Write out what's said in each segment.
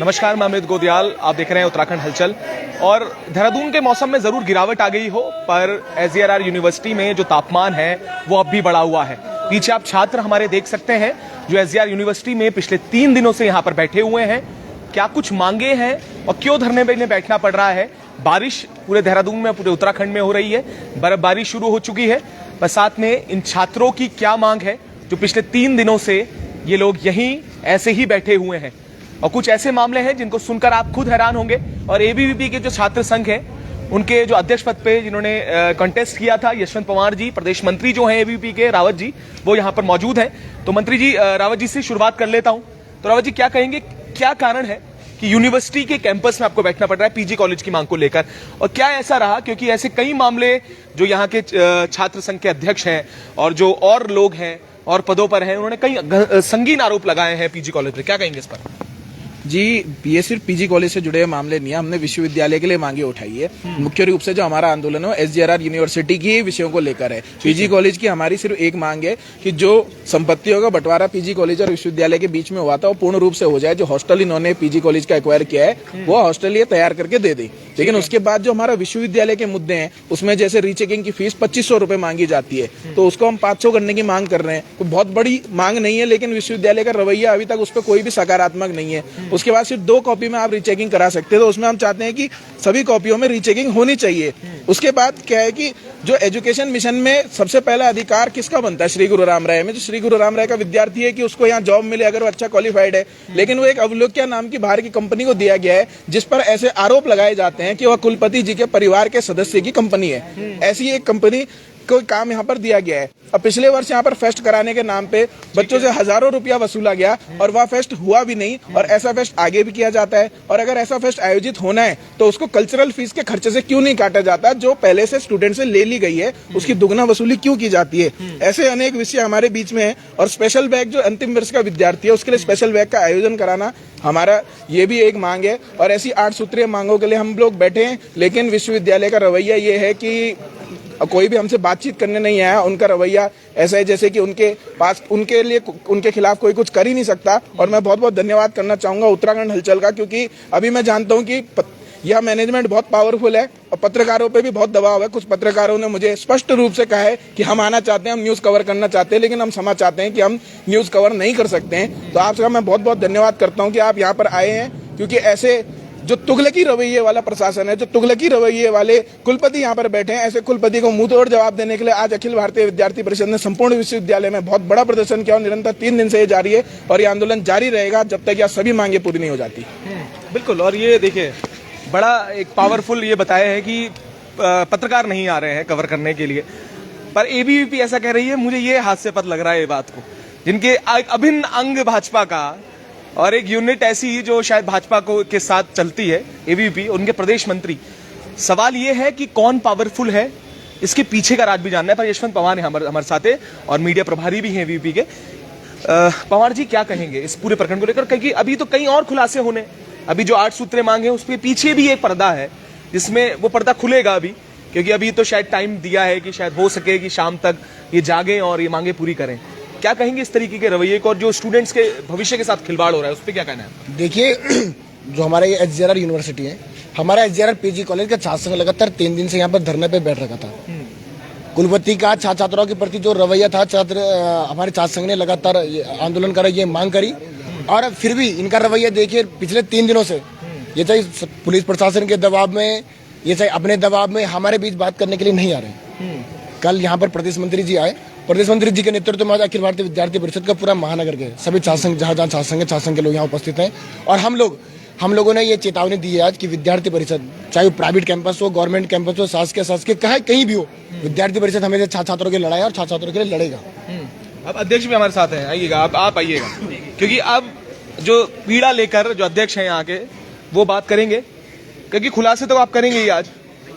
नमस्कार, मैं अमृत गोदियाल। आप देख रहे हैं उत्तराखंड हलचल। और देहरादून के मौसम में जरूर गिरावट आ गई हो, पर एसजीआरआर यूनिवर्सिटी में जो तापमान है वो अब भी बढ़ा हुआ है। पीछे आप छात्र हमारे देख सकते हैं जो एसजीआरआर यूनिवर्सिटी में पिछले 3 दिनों से यहाँ पर बैठे हुए हैं। क्या कुछ मांगे हैं और क्यों धरने पे इन्हें बैठना पड़ रहा है? बारिश पूरे देहरादून में, पूरे उत्तराखंड में हो रही है, बर्फबारी शुरू हो चुकी है। पर साथ में इन छात्रों की क्या मांग है जो पिछले 3 दिनों से ये लोग यहीं ऐसे ही बैठे हुए हैं? और कुछ ऐसे मामले हैं जिनको सुनकर आप खुद हैरान होंगे। और एबीवीपी के जो छात्र संघ हैं, उनके जो अध्यक्ष पद पे जिन्होंने कंटेस्ट किया था, यशवंत पवार जी, प्रदेश मंत्री जो हैं एबीवीपी के, रावत जी, वो यहाँ पर मौजूद हैं। तो मंत्री जी, रावत जी से शुरुआत कर लेता हूँ। तो रावत जी, क्या कहेंगे, क्या कारण है कि यूनिवर्सिटी के कैंपस में आपको बैठना पड़ रहा है पीजी कॉलेज की मांग को लेकर? और क्या ऐसा रहा, क्योंकि ऐसे कई मामले जो यहाँ के छात्र संघ के अध्यक्ष हैं और जो और लोग हैं और पदों पर हैं, उन्होंने कई संगीन आरोप लगाए हैं पीजी कॉलेज पर। क्या कहेंगे इस पर? जी, ये सिर्फ पीजी कॉलेज से जुड़े मामले नहीं है, हमने विश्वविद्यालय के लिए मांगे उठाई है। मुख्य रूप से जो हमारा आंदोलन है एसजीआरआर यूनिवर्सिटी की विषयों को लेकर है। पीजी कॉलेज की हमारी सिर्फ एक मांग है कि जो संपत्तियों का बंटवारा पीजी कॉलेज और विश्वविद्यालय के बीच में हुआ था वो पूर्ण रूप से हो जाए। जो हॉस्टल इन्होंने पीजी कॉलेज का एक्वायर किया है वो हॉस्टल ये तैयार करके दे दे। लेकिन उसके बाद जो हमारा विश्वविद्यालय के मुद्दे हैं, उसमें जैसे रीचेकिंग की फीस 2500 रुपए मांगी जाती है, तो उसको हम 500 करने की मांग कर रहे हैं। कोई बहुत बड़ी मांग नहीं है, लेकिन विश्वविद्यालय का रवैया अभी तक उस पर कोई भी सकारात्मक नहीं है। उसके बाद सिर्फ 2 कॉपी में आप रीचेकिंग करा सकते हैं, तो उसमें हम चाहते हैं कि सभी कॉपियों में रीचेकिंग होनी चाहिए। उसके बाद क्या है कि जो एजुकेशन मिशन में सबसे पहला अधिकार किसका बनता है? श्री गुरु राम राय में। जो श्री गुरु राम राय का विद्यार्थी है कि उसको यहाँ जॉब मिले अगर वो अच्छा क्वालिफाइड है, लेकिन वो एक अवलोक्या नाम की बाहर की कंपनी को दिया गया है, जिस पर ऐसे आरोप लगाए जाते हैं कि वह कुलपति जी के परिवार के सदस्य की कंपनी है। ऐसी एक कंपनी कोई काम यहाँ पर दिया गया है। अब पिछले वर्ष यहाँ पर फेस्ट कराने के नाम पे बच्चों से हजारों रुपया वसूला गया और वह फेस्ट हुआ भी नहीं। और ऐसा फेस्ट आगे भी किया जाता है, और अगर ऐसा फेस्ट आयोजित होना है तो उसको कल्चरल फीस के खर्चे से क्यों नहीं काटा जाता? जो पहले से स्टूडेंट से ले ली गई है उसकी दुगना वसूली क्यों की जाती है? ऐसे अनेक विषय हमारे बीच में है। और स्पेशल बैग जो अंतिम वर्ष का विद्यार्थी है उसके लिए स्पेशल बैग का आयोजन कराना हमारा ये भी एक मांग है। और ऐसी 8 सूत्रीय मांगों के लिए हम लोग बैठे हैं, लेकिन विश्वविद्यालय का रवैया ये है कि कोई भी हमसे बातचीत करने नहीं आया। उनका रवैया ऐसा है जैसे कि उनके पास उनके खिलाफ कोई कुछ कर ही नहीं सकता। और मैं बहुत बहुत धन्यवाद करना चाहूंगा उत्तराखंड हलचल का, क्योंकि अभी मैं जानता हूं कि यह मैनेजमेंट बहुत पावरफुल है और पत्रकारों पे भी बहुत दबाव है। कुछ पत्रकारों ने मुझे स्पष्ट रूप से कहा है कि हम आना चाहते हैं, हम न्यूज कवर करना चाहते हैं, लेकिन हम क्षमा चाहते हैं कि हम न्यूज कवर नहीं कर सकते हैं। तो आपका मैं बहुत बहुत धन्यवाद करता हूँ कि आप यहाँ पर आए हैं, क्योंकि ऐसे जो तुगलकी रवैये वाला प्रशासन है, जो तुगलकी रवैये वाले कुलपति यहाँ पर बैठे हैं, ऐसे कुलपति को मुंह तोड़ जवाब देने के लिए आज अखिल भारतीय विद्यार्थी परिषद ने संपूर्ण विश्वविद्यालय में बहुत बड़ा प्रदर्शन किया और निरंतर 3 दिन से ये जारी है और ये आंदोलन जारी रहेगा जब तक यह सभी मांगे पूरी नहीं हो जाती। बिल्कुल। और ये देखिए, बड़ा एक पावरफुल ये बताया है कि पत्रकार नहीं आ रहे हैं कवर करने के लिए, पर एबीवीपी ऐसा कह रही है। मुझे ये हास्यास्पद लग रहा है ये बात को, जिनके अभिन्न अंग भाजपा का और एक यूनिट ऐसी जो शायद भाजपा को के साथ चलती है, एबीवीपी, उनके प्रदेश मंत्री। सवाल ये है कि कौन पावरफुल है, इसके पीछे का राज भी जानना है। पर यशवंत पवार हमारे साथ है और मीडिया प्रभारी भी हैं एबीवीपी के। पवार जी, क्या कहेंगे इस पूरे प्रकरण को लेकर? क्योंकि अभी तो कई और खुलासे होने, अभी जो 8 सूत्रें मांग है उसके पीछे भी एक पर्दा है, जिसमें वो पर्दा खुलेगा अभी, क्योंकि अभी तो शायद टाइम दिया है कि शायद हो सके कि शाम तक ये जागें और ये मांगे पूरी करें। क्या कहेंगे इस तरीके के रवैये को और जो स्टूडेंट्स के भविष्य के साथ खिलवाड़ हो रहा है उस पर क्या कहना है? देखिए, जो हमारा ये एसजीआरआर यूनिवर्सिटी है, हमारा एसजीआरआर पीजी कॉलेज का छात्र संघ लगातार 3 दिन से यहाँ पर धरने पे बैठ रखा था। कुलपति का छात्र छात्राओं के प्रति जो रवैया था, हमारे छात्र संघ ने लगातार आंदोलन करा, ये मांग करी। और फिर भी इनका रवैया देखिए, पिछले 3 दिनों से ये चाहे पुलिस प्रशासन के दबाव में, ये चाहे अपने दबाव में, हमारे बीच बात करने के लिए नहीं आ रहे। कल यहाँ पर प्रदेश मंत्री जी आए, प्रदेश मंत्री जी के नेतृत्व में आज अखिल भारतीय विद्यार्थी परिषद का पूरा महानगर के सभी छात्र संघ, जहाँ छात्र संघ के लोग यहाँ उपस्थित हैं। और हम लोगों ने ये चेतावनी दी है आज कि विद्यार्थी परिषद, चाहे वो प्राइवेट कैंपस हो, गवर्नमेंट कैंपस हो, शासकीय कहीं भी हो, विद्यार्थी परिषद हमेशा छात्र छात्रों के लड़ाई और छात्र छात्रों के लिए लड़ेगा। अब अध्यक्ष भी हमारे साथ हैं, आइएगा, आप आइएगा, क्योंकि अब जो पीड़ा लेकर जो अध्यक्ष हैं यहाँ के, वो बात करेंगे। क्योंकि खुलासे तो आप करेंगे ही आज,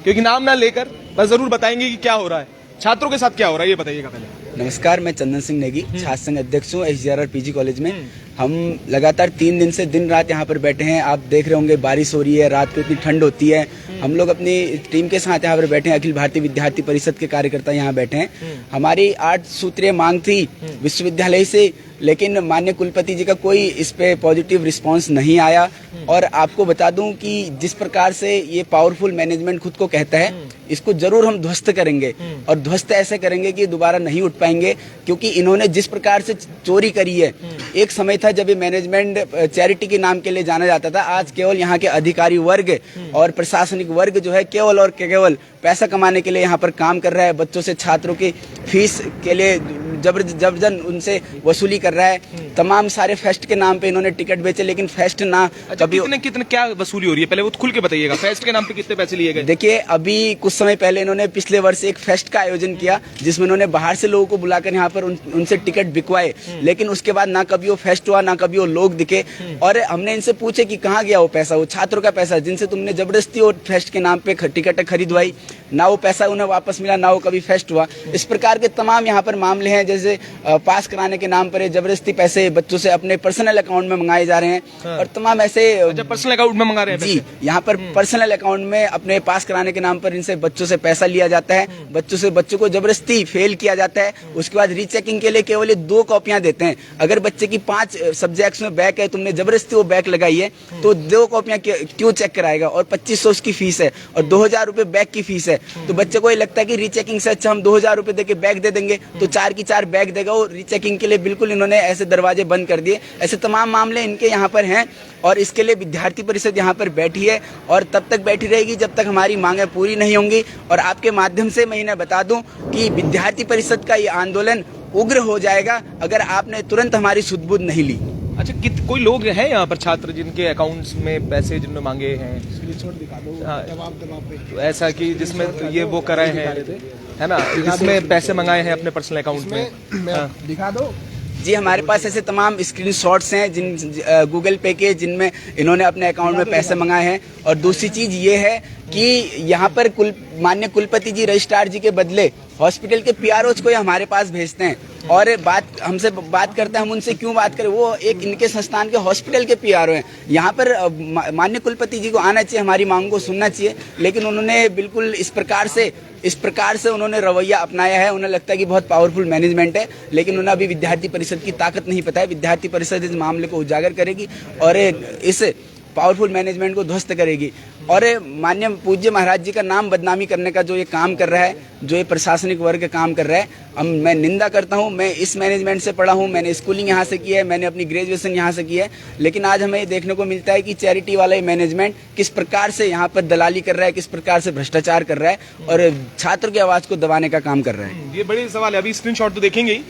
क्योंकि नाम ना लेकर बस जरूर बताएंगे कि क्या हो रहा है, छात्रों के साथ क्या हो रहा है, ये बताइएगा पहले। नमस्कार, मैं चंदन सिंह नेगी, छात्र संघ अध्यक्ष हूँ एसजीआरआर पीजी कॉलेज में। हम लगातार 3 दिन से दिन रात यहाँ पर बैठे हैं। आप देख रहे होंगे बारिश हो रही है, रात को इतनी ठंड होती है। हम लोग अपनी टीम के साथ यहाँ पर बैठे हैं, अखिल भारतीय विद्यार्थी परिषद के कार्यकर्ता यहाँ बैठे हैं। हमारी 8 सूत्रीय मांग थी विश्वविद्यालय से लेकिन माननीय कुलपति जी का कोई इस पे पॉजिटिव रिस्पांस नहीं आया। और आपको बता दूं कि जिस प्रकार से ये पावरफुल मैनेजमेंट खुद को कहता है, इसको जरूर हम ध्वस्त करेंगे और ध्वस्त ऐसे करेंगे कि दोबारा नहीं उठ पाएंगे, क्योंकि इन्होंने जिस प्रकार से चोरी करी है। एक समय था जब ये मैनेजमेंट चैरिटी के नाम के लिए जाना जाता था, आज केवल यहाँ के अधिकारी वर्ग और प्रशासनिक वर्ग जो है केवल और केवल पैसा कमाने के लिए यहाँ पर काम कर रहा है। बच्चों से छात्रों की फीस के लिए जबरन उनसे वसूली कर रहा है। तमाम सारे फेस्ट के नाम पे इन्होंने टिकट बेचे, लेकिन फेस्ट ना कभी कितने क्या वसूली हो रही है, पहले वो खुल के बताइएगा। फेस्ट के नाम पे कितने पैसे लिए गए? देखिए, अभी कुछ समय पहले इन्होंने पिछले वर्ष एक फेस्ट का आयोजन किया, जिसमें इन्होंने बाहर से लोगों को बुलाकर यहाँ पर उनसे टिकट बिकवाए, लेकिन उसके बाद ना कभी वो फेस्ट हुआ, ना कभी वो लोग दिखे। और हमने इनसे पूछे कि कहाँ गया वो पैसा, वो छात्रों का पैसा जिनसे तुमने जबरदस्ती वो फेस्ट के नाम पे टिकट खरीदवाई, ना वो पैसा उन्हें वापस मिला, ना वो कभी फेस्ट हुआ। इस प्रकार के तमाम यहाँ पर मामले हैं, जैसे पास कराने के नाम पर जबरदस्ती पैसे बच्चों से अपने पर्सनल अकाउंट में मंगाए जा रहे हैं। और तमाम ऐसे पर्सनल अकाउंट में मंगा रहे हैं जी, यहाँ पर पर्सनल अकाउंट में अपने पास कराने के नाम पर इनसे बच्चों से पैसा लिया जाता है। बच्चों को जबरदस्ती फेल किया जाता है। उसके बाद रीचेकिंग के लिए केवल ये 2 कॉपियां देते हैं। अगर बच्चे की 5 सब्जेक्ट्स में बैक है, तुमने जबरदस्ती वो बैक लगाई है, तो 2 कॉपियां क्यों चेक कराएगा? और 2500 उसकी फीस है और 2000 रुपए बैग की फीस है। तो बच्चे को ये लगता है कि रीचेकिंग से अच्छा हम 2000 रुपए देके बैग दे देंगे, तो 4 की 4 बैग देगा। वो रीचेकिंग के लिए बिल्कुल इन्होंने ऐसे दरवाजे बंद कर दिए। ऐसे तमाम मामले इनके यहाँ पर हैं और इसके लिए विद्यार्थी परिषद यहाँ पर बैठी है और तब तक बैठी रहेगी जब तक हमारी मांगें पूरी नहीं होंगी। और आपके माध्यम से मैं इन्हें बता दूं कि विद्यार्थी परिषद का ये आंदोलन उग्र हो जाएगा अगर आपने तुरंत हमारी सुध-बुध नहीं ली। अच्छा, कोई लोग हैं यहाँ पर छात्र जिनके अकाउंट्स में पैसे जिन्होंने मांगे हैं? दिखा दो, तो ऐसा कि जिसमें ये वो कराए हैं, है ना, जिसमें पैसे मंगाए हैं अपने पर्सनल अकाउंट में? दिखा दो जी, हमारे पास ऐसे तमाम स्क्रीनशॉट्स हैं जिन गूगल पे के, जिनमें इन्होंने अपने अकाउंट में पैसे मंगाए हैं। और दूसरी चीज ये है कि यहाँ पर माननीय कुलपति जी रजिस्ट्रार जी के बदले हॉस्पिटल के पीआरओज को हमारे पास भेजते हैं और हमसे बात करते हैं। हम उनसे क्यों बात करें? वो एक इनके संस्थान के हॉस्पिटल के पीआरओ हैं। यहाँ पर माननीय कुलपति जी को आना चाहिए, हमारी मांग को सुनना चाहिए, लेकिन उन्होंने बिल्कुल इस प्रकार से उन्होंने रवैया अपनाया है। उन्हें लगता है कि बहुत पावरफुल मैनेजमेंट है, लेकिन उन्हें अभी विद्यार्थी परिषद की ताकत नहीं पता है। विद्यार्थी परिषद इस मामले को उजागर करेगी और इस पावरफुल मैनेजमेंट को ध्वस्त करेगी। और माननीय पूज्य महाराज जी का नाम बदनामी करने का जो ये काम कर रहा है, जो ये प्रशासनिक वर्ग काम कर रहा है, मैं निंदा करता हूँ। मैं इस मैनेजमेंट से पढ़ा हूँ, मैंने स्कूलिंग यहाँ से की है, मैंने अपनी ग्रेजुएशन यहाँ से की है, लेकिन आज हमें देखने को मिलता है कि चैरिटी वाला ये मैनेजमेंट किस प्रकार से यहाँ पर दलाली कर रहा है, किस प्रकार से भ्रष्टाचार कर रहा है और छात्र की आवाज को दबाने का काम कर रहा है। ये बड़े सवाल है, अभी स्क्रीनशॉट तो देखेंगे ही,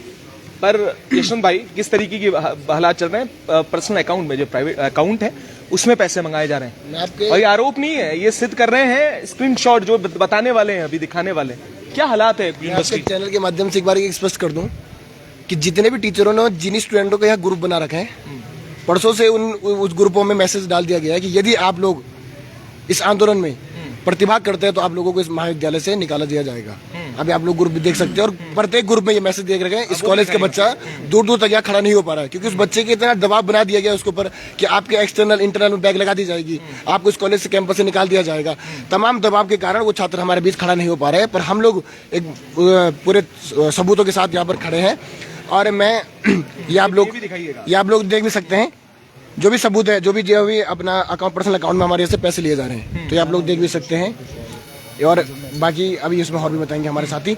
पर यशवंत भाई किस तरीके की हालात चल रहे हैं? पर्सनल अकाउंट में जो प्राइवेट अकाउंट है उसमें पैसे मंगाए जा रहे हैं और ये आरोप नहीं है, ये सिद्ध कर रहे हैं स्क्रीनशॉट जो बताने वाले हैं, अभी दिखाने वाले हैं। क्या हालात है यूनिवर्सिटी? चैनल के माध्यम से एक बार स्पष्ट कर दूं कि जितने भी टीचरों ने जिन स्टूडेंटों को यहाँ ग्रुप बना रखे हैं, परसों से उस ग्रुपों में मैसेज डाल दिया गया है कि यदि आप लोग इस आंदोलन में प्रतिभाग करते हैं तो आप लोगों को इस महाविद्यालय से निकाला दिया जाएगा। अभी आप लोग ग्रुप भी देख सकते हैं और प्रत्येक ग्रुप में ये मैसेज देख रहे हैं। इस कॉलेज का बच्चा दूर दूर तक यहाँ खड़ा नहीं हो पा रहा है क्योंकि उस बच्चे के इतना दबाव बना दिया गया उसके ऊपर कि आपके एक्सटर्नल इंटरनल में बैग लगा दी जाएगी, आपको इस कॉलेज से कैंपस से निकाल दिया जाएगा। तमाम दबाव के कारण वो छात्र हमारे बीच खड़ा नहीं हो पा रहे हैं, पर हम लोग एक पूरे सबूतों के साथ यहाँ पर खड़े हैं। और मैं ये आप लोग देख भी सकते हैं, जो भी सबूत है, जो भी अपना अकाउंट पर्सनल अकाउंट में हमारे से पैसे लिए जा रहे हैं, तो ये आप लोग देख भी सकते हैं। और बाकी अभी इसमें और भी बताएंगे हमारे साथी।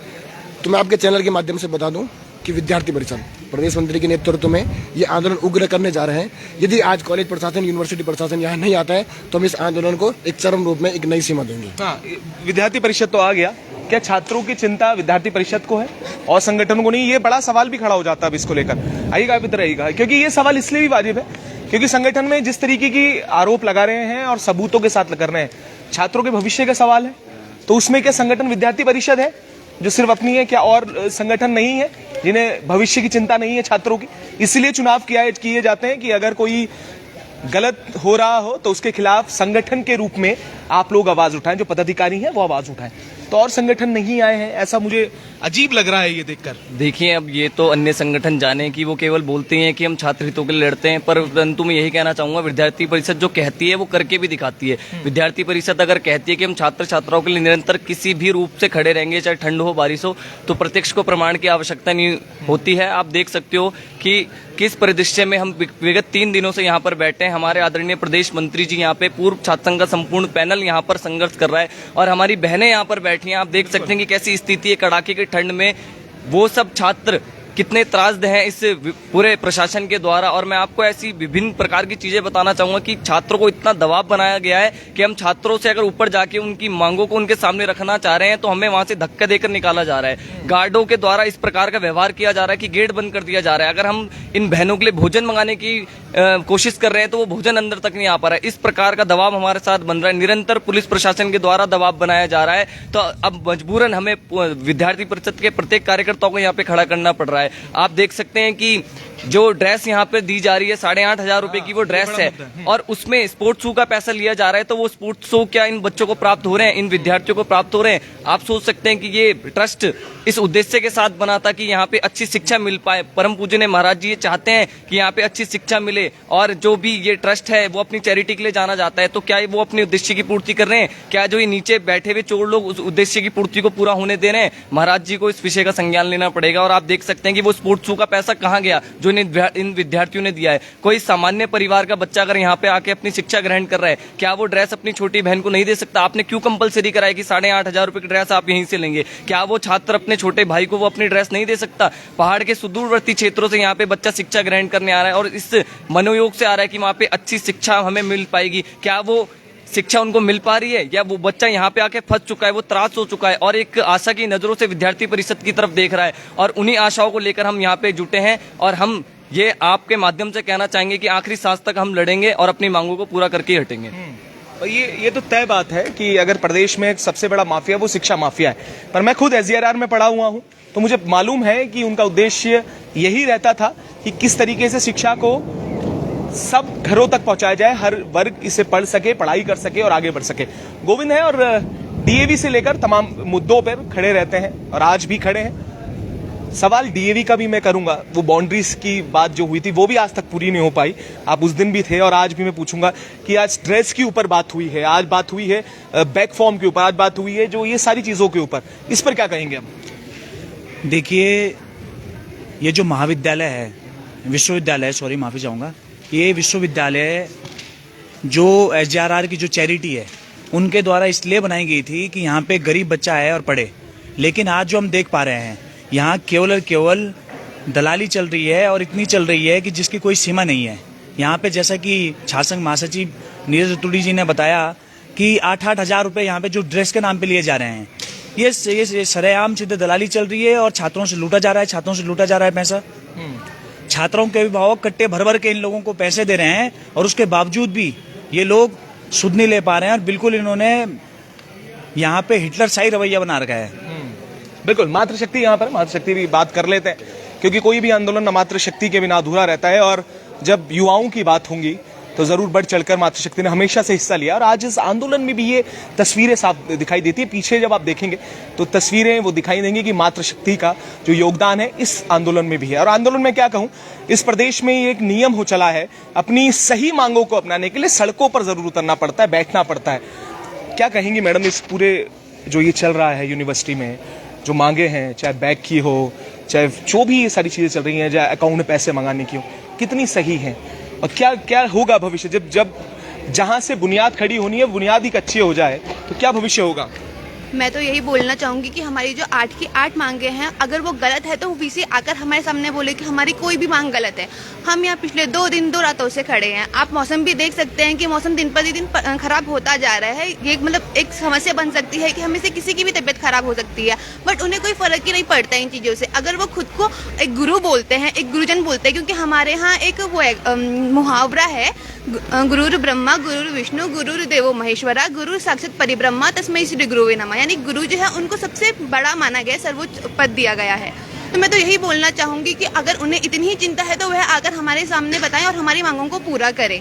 तो मैं आपके चैनल के माध्यम से बता दूं कि विद्यार्थी परिषद प्रदेश मंत्री के नेतृत्व में ये आंदोलन उग्र करने जा रहे हैं। यदि आज कॉलेज प्रशासन, यूनिवर्सिटी प्रशासन यहाँ नहीं आता है तो हम इस आंदोलन को एक चरम रूप में एक नई सीमा देंगे। हाँ, विद्यार्थी परिषद तो आ गया, क्या छात्रों की चिंता विद्यार्थी परिषद को है और संगठन को नहीं? ये बड़ा सवाल भी खड़ा हो जाता है इसको लेकर। आइएगा इधर आइएगा, क्योंकि ये सवाल इसलिए भी वाजिब है क्योंकि संगठन में जिस तरीके की आरोप लगा रहे हैं और सबूतों के साथ कर रहे हैं, छात्रों के भविष्य का सवाल है। तो उसमें क्या संगठन विद्यार्थी परिषद है जो सिर्फ अपनी है क्या, और संगठन नहीं है जिन्हें भविष्य की चिंता नहीं है छात्रों की? इसलिए चुनाव किए जाते हैं कि अगर कोई गलत हो रहा हो तो उसके खिलाफ संगठन के रूप में आप लोग आवाज उठाएं, जो पदाधिकारी हैं वो आवाज उठाएं। तो और संगठन नहीं आए हैं ऐसा मुझे अजीब लग रहा है ये देखकर। देखिए, अब ये तो अन्य संगठन जाने कि वो केवल बोलते हैं कि हम छात्र हितों के लिए लड़ते हैं, परंतु मैं यही कहना चाहूंगा, विद्यार्थी परिषद जो कहती है वो करके भी दिखाती है। विद्यार्थी परिषद अगर कहती है कि हम छात्र छात्राओं के लिए निरंतर किसी भी रूप से खड़े रहेंगे, चाहे ठंड हो बारिश हो, तो प्रत्यक्ष को प्रमाण की आवश्यकता नहीं होती है। आप देख सकते हो कि किस परिदृश्य में हम विगत 3 दिनों से यहाँ पर बैठे हैं। हमारे आदरणीय प्रदेश मंत्री जी यहाँ पे, पूर्व छात्र संघ का संपूर्ण पैनल यहाँ पर संघर्ष कर रहा है और हमारी बहनें यहाँ पर बैठी हैं। आप देख सकते हैं कि कैसी स्थिति है, कड़ाके की ठंड में वो सब छात्र कितने त्रासद हैं इस पूरे प्रशासन के द्वारा। और मैं आपको ऐसी विभिन्न प्रकार की चीजें बताना चाहूंगा कि छात्रों को इतना दबाव बनाया गया है कि हम छात्रों से अगर ऊपर जाके उनकी मांगों को उनके सामने रखना चाह रहे हैं तो हमें वहां से धक्का देकर निकाला जा रहा है। गार्डों के द्वारा इस प्रकार का व्यवहार किया जा रहा है कि गेट बंद कर दिया जा रहा है। अगर हम इन बहनों के लिए भोजन मंगाने की कोशिश कर रहे हैं तो वो भोजन अंदर तक नहीं आ पा रहा है। इस प्रकार का दबाव हमारे साथ बन रहा है, निरंतर पुलिस प्रशासन के द्वारा दबाव बनाया जा रहा है। तो अब मजबूरन हमें विद्यार्थी परिषद के प्रत्येक कार्यकर्ताओं को यहाँ पे खड़ा करना पड़ रहा है। आप देख सकते हैं कि जो ड्रेस यहाँ पे दी जा रही है 8,500 रुपए की वो ड्रेस है और उसमें स्पोर्ट्स शू का पैसा लिया जा रहा है। तो वो स्पोर्ट्स शू क्या इन बच्चों को प्राप्त हो रहे हैं, इन विद्यार्थियों को प्राप्त हो रहे हैं? आप सोच सकते हैं कि ये ट्रस्ट इस उद्देश्य के साथ बना था कि यहाँ पे अच्छी शिक्षा मिल पाए। परम पूजनीय महाराज जी ये चाहते हैं कि यहाँ पे अच्छी शिक्षा मिले और जो भी ये ट्रस्ट है वो अपनी चैरिटी के लिए जाना जाता है। तो क्या वो अपने उद्देश्य की पूर्ति कर रहे हैं? क्या जो ये नीचे बैठे हुए चोर लोग उस उद्देश्य की पूर्ति को पूरा होने दे रहे हैं? महाराज जी को इस विषय का संज्ञान लेना पड़ेगा। और आप देख सकते हैं कि वो स्पोर्ट्स शू का पैसा कहाँ गया जो इन विद्यार्थियों ने दिया है। कोई सामान्य परिवार का बच्चा अगर यहाँ पे आके अपनी शिक्षा ग्रहण कर रहा है, क्या वो ड्रेस अपनी छोटी बहन को नहीं दे सकता? आपने क्यों कंपलसरी कराया कि 8,500 रुपए की ड्रेस आप यहीं से लेंगे? क्या वो छात्र अपने छोटे भाई को वो अपनी ड्रेस नहीं दे सकता? पहाड़ के सुदूरवर्ती क्षेत्रों से यहाँ पे बच्चा शिक्षा ग्रहण करने आ रहा है और इस मनोयोग से आ रहा है कि वहाँ पे अच्छी शिक्षा हमें मिल पाएगी। क्या वो शिक्षा उनको मिल पा रही है या वो बच्चा यहाँ पे आके फंस चुका है, वो त्रास हो चुका है और एक आशा की नजरों से विद्यार्थी परिषद की तरफ देख रहा है? और उन्हीं आशाओं को लेकर हम यहाँ पे जुटे हैं और हम ये आपके माध्यम से कहना चाहेंगे कि आखिरी सांस तक हम लड़ेंगे और अपनी मांगों को पूरा करके हटेंगे। और ये तो तय बात है कि अगर प्रदेश में सबसे बड़ा माफिया वो शिक्षा माफिया है। पर मैं खुद SGRR में पढ़ा हुआ हूं तो मुझे मालूम है कि उनका उद्देश्य यही रहता था कि किस तरीके से शिक्षा को सब घरों तक पहुंचाया जाए, हर वर्ग इसे पढ़ सके, पढ़ाई कर सके और आगे बढ़ सके। गोविंद है और DAV से लेकर तमाम मुद्दों पर खड़े रहते हैं और आज भी खड़े हैं। सवाल DAV का भी मैं करूंगा, वो बाउंड्रीज की बात जो हुई थी वो भी आज तक पूरी नहीं हो पाई। आप उस दिन भी थे और आज भी मैं पूछूंगा कि आज ड्रेस के ऊपर बात हुई है, आज बात हुई है बैक फॉर्म के ऊपर, आज बात हुई है जो ये सारी चीजों के ऊपर, इस पर क्या कहेंगे हम? देखिए, ये जो महाविद्यालय है, विश्वविद्यालय, सॉरी माफी चाहूँगा, ये विश्वविद्यालय जो SGRR की जो चैरिटी है उनके द्वारा इसलिए बनाई गई थी कि यहाँ पे गरीब बच्चा आए और पढ़े। लेकिन आज जो हम देख पा रहे हैं यहाँ केवल और केवल दलाली चल रही है और इतनी चल रही है कि जिसकी कोई सीमा नहीं है। यहाँ पे जैसा कि छात्र संघ महासचिव नीरज रतूड़ी जी ने बताया कि 8,000 रुपए यहाँ पे जो ड्रेस के नाम पे लिए जा रहे हैं, ये सरेआम सीधे दलाली चल रही है और छात्रों से लूटा जा रहा है, छात्रों से लूटा जा रहा है पैसा। छात्रों के अभिभावक कट्टे भर भर के इन लोगों को पैसे दे रहे हैं और उसके बावजूद भी ये लोग सुध नहीं ले पा रहे हैं और बिल्कुल इन्होंने यहाँ पे हिटलर शाही रवैया बना रखा है। बिल्कुल, मातृशक्ति यहाँ पर, मातृशक्ति भी बात कर लेते हैं क्योंकि कोई भी आंदोलन मातृशक्ति के बिना अधूरा रहता है और जब युवाओं की बात होंगी तो जरूर बढ़ चढ़कर मातृशक्ति ने हमेशा से हिस्सा लिया और आज इस आंदोलन में भी ये तस्वीरें साफ दिखाई देती है। पीछे जब आप देखेंगे तो तस्वीरें वो दिखाई देंगी कि मातृशक्ति का जो योगदान है इस आंदोलन में भी है। और आंदोलन में क्या कहूँ, इस प्रदेश में ये एक नियम हो चला है, अपनी सही मांगों को अपनाने के लिए सड़कों पर जरूर उतरना पड़ता है, बैठना पड़ता है। क्या कहेंगी मैडम, इस पूरे जो ये चल रहा है यूनिवर्सिटी में, जो मांगे हैं, चाहे बैग की हो, चाहे जो भी ये सारी चीजें चल रही हैं, चाहे अकाउंट में पैसे मंगाने की हो, कितनी सही है और क्या क्या होगा भविष्य? जब जहां से बुनियाद खड़ी होनी है बुनियाद ही अच्छी हो जाए तो क्या भविष्य होगा? मैं तो यही बोलना चाहूंगी कि हमारी जो 8 की 8 मांगे हैं, अगर वो गलत है तो वो VC आकर हमारे सामने बोले कि हमारी कोई भी मांग गलत है। हम यहाँ पिछले 2 दिन 2 रातों से खड़े हैं। आप मौसम भी देख सकते हैं कि मौसम दिन पर दिन खराब होता जा रहा है। ये मतलब एक समस्या बन सकती है कि हमें से किसी की भी तबीयत खराब हो सकती है, बट उन्हें कोई फर्क ही नहीं पड़ता इन चीज़ों से। अगर वो खुद को एक गुरु बोलते हैं, एक गुरुजन बोलते हैं, क्योंकि हमारे यहाँ एक वो मुहावरा है, गुरुर ब्रह्मा गुरुर विष्णु गुरुर देवो महेश्वरा गुरु साक्षात परिब्रह्मा तस्मै श्री गुरुवे नमः। यानी गुरु जो है उनको सबसे बड़ा माना गया, सर्वोच्च पद दिया गया है। तो मैं तो यही बोलना चाहूंगी कि अगर उन्हें इतनी ही चिंता है तो वह आकर हमारे सामने बताएं और हमारी मांगों को पूरा करें।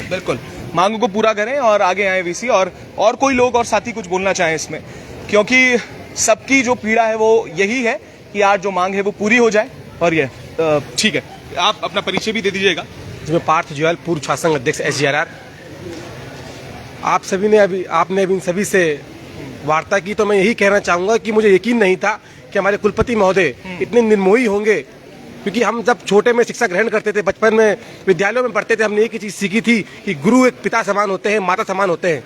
बिल्कुल, मांगों को पूरा करें और आगे आए VC और कोई लोग और साथी कुछ बोलना चाहें इसमें, क्योंकि सबकी जो पीड़ा है वो यही है कि आज जो मांग है वो पूरी हो जाए। और ये ठीक है, आप अपना परिचय भी दे दीजिएगा। जिसमें पार्थ जुएल, पूर्व छात्र संघ अध्यक्ष SGRR। आपने अभी इन सभी से वार्ता की, तो मैं यही कहना चाहूंगा कि मुझे यकीन नहीं था कि हमारे कुलपति महोदय इतने निर्मोही होंगे, क्योंकि हम जब छोटे में शिक्षा ग्रहण करते थे, बचपन में विद्यालयों में पढ़ते थे, हमने एक ही चीज सीखी थी कि गुरु एक पिता समान होते हैं, माता समान होते हैं,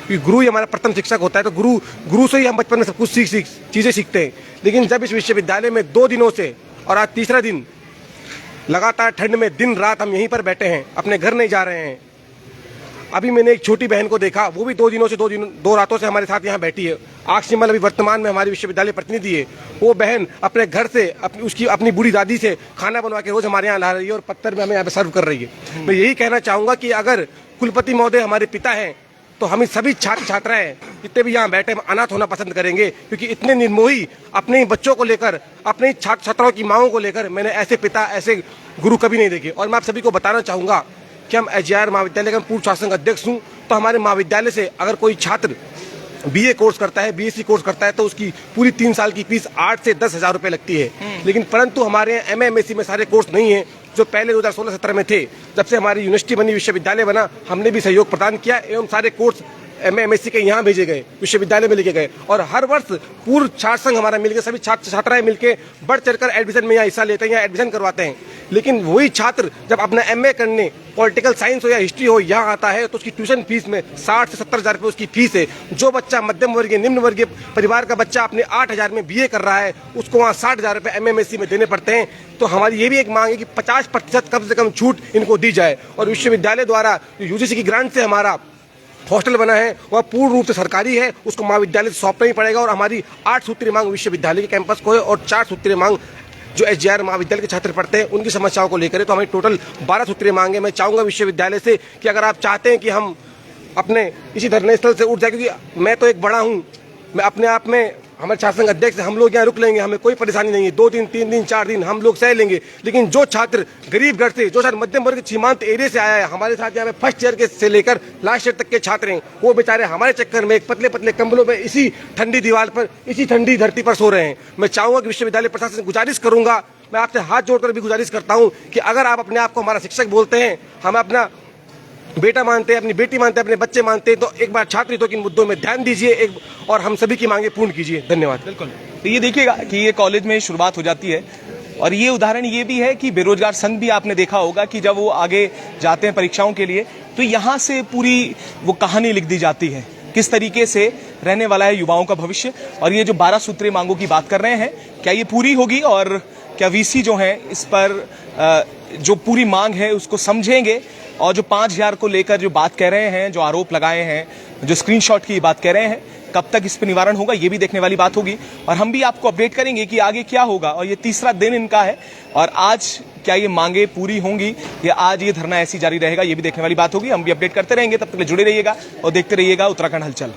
क्योंकि गुरु ही हमारा प्रथम शिक्षक होता है। तो गुरु से ही हम बचपन में सब कुछ चीजें सीखते हैं। लेकिन जब इस विश्वविद्यालय में 2 दिनों से और आज तीसरा दिन लगातार ठंड में दिन रात हम यहीं पर बैठे हैं, अपने घर नहीं जा रहे हैं। अभी मैंने एक छोटी बहन को देखा, वो भी 2 रातों से हमारे साथ यहाँ बैठी है। आक्षिमल अभी वर्तमान में हमारी विश्वविद्यालय प्रतिनिधि है। वो बहन अपने घर से अपनी बूढ़ी दादी से खाना बनवा के रोज हमारे यहाँ ला रही है और पत्थर में हमें यहाँ पे सर्व कर रही है। मैं यही कहना चाहूंगा कि अगर कुलपति महोदय हमारे पिता हैं तो हम सभी छात्र छात्राएं जितने भी यहाँ बैठे अनाथ होना पसंद करेंगे, क्योंकि इतने निर्मोही अपने बच्चों को लेकर, अपने छात्र छात्राओं की मांगों को लेकर मैंने ऐसे पिता, ऐसे गुरु कभी नहीं देखे। और मैं आप सभी को बताना चाहूंगा कि हम SGR महाविद्यालय का पूर्व छात्र संघ अध्यक्ष हूँ, तो हमारे महाविद्यालय से अगर कोई छात्र BA कोर्स करता है, BSc कोर्स करता है, तो उसकी पूरी 3 साल की फीस 8 से 10 हजार रुपए लगती है। लेकिन परंतु हमारे यहाँ MA MSc में सारे कोर्स नहीं है, जो पहले 2016-17 में थे। जब से हमारी यूनिवर्सिटी बनी, विश्वविद्यालय बना, हमने भी सहयोग प्रदान किया एवं सारे कोर्स MA MSc के यहाँ भेजे गए, विश्वविद्यालय में लेके गए। और हर वर्ष पूर्व छात्र संघ हमारा मिलकर, सभी छात्र छात्राएं मिलकर बढ़ चढ़कर एडमिशन में यहाँ हिस्सा लेते हैं, यहाँ एडमिशन करवाते हैं। लेकिन वही छात्र जब अपना MA करने, पॉलिटिकल साइंस हो या हिस्ट्री हो, यहाँ आता है तो उसकी ट्यूशन फीस में 60 से 70 हजार रुपये उसकी फीस है। जो बच्चा मध्यम वर्गीय, निम्न वर्गीय परिवार का बच्चा अपने 8 हजार में BA कर रहा है, उसको वहाँ 60 हजार रुपये MA MSc में देने पड़ते हैं। तो हमारी ये भी एक मांग है कि 50% कम से कम छूट इनको दी जाए। और विश्वविद्यालय द्वारा UGC की ग्रांट से हमारा हॉस्टल बना है, वह पूर्ण रूप से सरकारी है, उसको महाविद्यालय से सौंपना ही पड़ेगा। और हमारी 8 सूत्रीय मांग विश्वविद्यालय के कैंपस को है और 4 सूत्रीय मांग जो SGR महाविद्यालय के छात्र पढ़ते हैं उनकी समस्याओं को लेकर है। तो हमारी टोटल 12 सूत्रीय मांग है। मैं चाहूंगा विश्वविद्यालय से कि अगर आप चाहते हैं कि हम अपने इसी धरने स्थल से उठ जाए, क्योंकि मैं तो एक बड़ा हूँ, मैं अपने आप में हमारे छात्र संघ अध्यक्ष, हम लोग यहाँ रुक लेंगे, हमें कोई परेशानी नहीं है। 2 दिन, 3 दिन, 4 दिन हम लोग सह लेंगे। लेकिन जो छात्र गरीब घर से, जो छात्र मध्यम वर्ग सीमांत एरिया से आया है, हमारे साथ यहाँ पे फर्स्ट ईयर के से लेकर लास्ट ईयर तक के छात्र हैं, वो बेचारे हमारे चक्कर में एक पतले पतले कंबलों में इसी ठंडी दीवार पर, इसी ठंडी धरती पर सो रहे हैं। मैं चाहूंगा कि विश्वविद्यालय प्रशासन से गुजारिश करूंगा, मैं आपसे हाथ जोड़कर भी गुजारिश करता हूँ कि अगर आप अपने आप को हमारा शिक्षक बोलते हैं, हम अपना बेटा मानते हैं, अपनी बेटी मानते हैं, अपने बच्चे मानते हैं, तो एक बार छात्र हितों के मुद्दों में ध्यान दीजिए और हम सभी की मांगे पूर्ण कीजिए। धन्यवाद। बिल्कुल। तो ये देखिएगा कि ये कॉलेज में शुरुआत हो जाती है। और ये उदाहरण ये भी है कि बेरोजगार संघ भी आपने देखा होगा कि जब वो आगे जाते हैं परीक्षाओं के लिए, तो यहाँ से पूरी वो कहानी लिख दी जाती है, किस तरीके से रहने वाला है युवाओं का भविष्य। और ये जो 12 सूत्रीय मांगों की बात कर रहे हैं, क्या ये पूरी होगी और क्या VC जो है इस पर जो पूरी मांग है उसको समझेंगे, और जो 5000 को लेकर जो बात कह रहे हैं, जो आरोप लगाए हैं, जो स्क्रीनशॉट की बात कह रहे हैं, कब तक इस पर निवारण होगा ये भी देखने वाली बात होगी। और हम भी आपको अपडेट करेंगे कि आगे क्या होगा। और ये तीसरा दिन इनका है और आज क्या ये मांगे पूरी होंगी या आज ये धरना ऐसी जारी रहेगा, ये भी देखने वाली बात होगी। हम भी अपडेट करते रहेंगे, तब तक जुड़े रहिएगा और देखते रहिएगा उत्तराखंड हलचल।